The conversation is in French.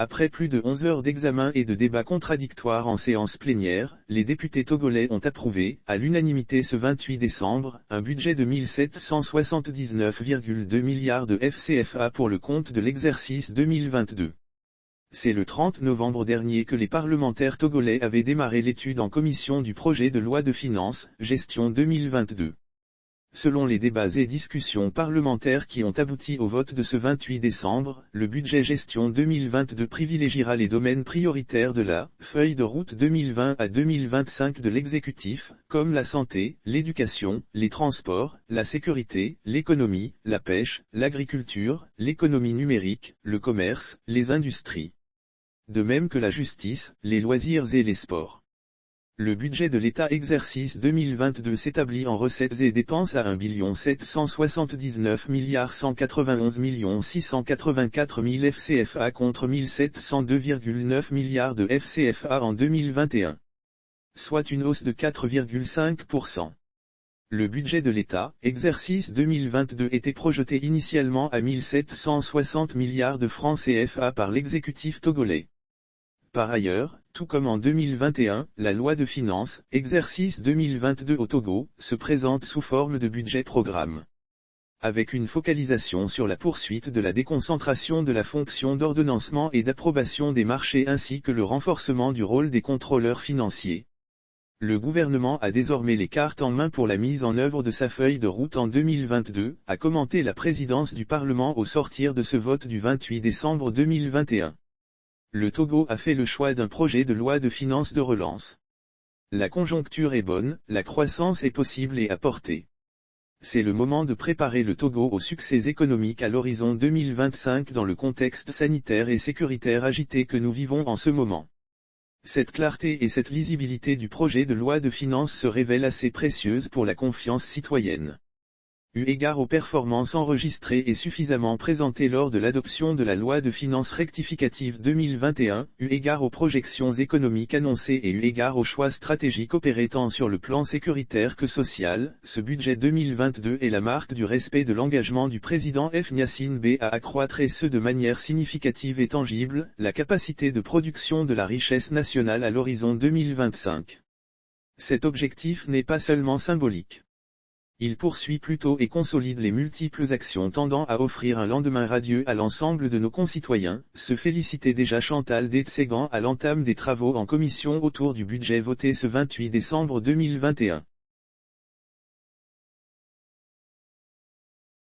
Après plus de 11 heures d'examen et de débats contradictoires en séance plénière, les députés togolais ont approuvé, à l'unanimité ce 28 décembre, un budget de 1779,2 milliards de FCFA pour le compte de l'exercice 2022. C'est le 30 novembre dernier que les parlementaires togolais avaient démarré l'étude en commission du projet de loi de finances, gestion 2022. Selon les débats et discussions parlementaires qui ont abouti au vote de ce 28 décembre, le budget gestion 2022 privilégiera les domaines prioritaires de la feuille de route 2020 à 2025 de l'exécutif, comme la santé, l'éducation, les transports, la sécurité, l'économie, la pêche, l'agriculture, l'économie numérique, le commerce, les industries. De même que la justice, les loisirs et les sports. Le budget de l'État exercice 2022 s'établit en recettes et dépenses à 1 779 191 684 000 FCFA contre 1702,9 milliards de FCFA en 2021. Soit une hausse de 4,5%. Le budget de l'État, exercice 2022 était projeté initialement à 1760 milliards de francs CFA par l'exécutif togolais. Par ailleurs, tout comme en 2021, la loi de finances, exercice 2022 au Togo, se présente sous forme de budget-programme. Avec une focalisation sur la poursuite de la déconcentration de la fonction d'ordonnancement et d'approbation des marchés ainsi que le renforcement du rôle des contrôleurs financiers. Le gouvernement a désormais les cartes en main pour la mise en œuvre de sa feuille de route en 2022, a commenté la présidence du Parlement au sortir de ce vote du 28 décembre 2021. Le Togo a fait le choix d'un projet de loi de finances de relance. La conjoncture est bonne, la croissance est possible et à portée. C'est le moment de préparer le Togo au succès économique à l'horizon 2025 dans le contexte sanitaire et sécuritaire agité que nous vivons en ce moment. Cette clarté et cette lisibilité du projet de loi de finances se révèlent assez précieuses pour la confiance citoyenne. Eu égard aux performances enregistrées et suffisamment présentées lors de l'adoption de la loi de finances rectificative 2021, eu égard aux projections économiques annoncées et eu égard aux choix stratégiques opérés tant sur le plan sécuritaire que social, ce budget 2022 est la marque du respect de l'engagement du président Gnassingbé B à accroître et ce de manière significative et tangible, la capacité de production de la richesse nationale à l'horizon 2025. Cet objectif n'est pas seulement symbolique. Il poursuit plutôt et consolide les multiples actions tendant à offrir un lendemain radieux à l'ensemble de nos concitoyens, se félicitait déjà Chantal Detsegan à l'entame des travaux en commission autour du budget voté ce 28 décembre 2021.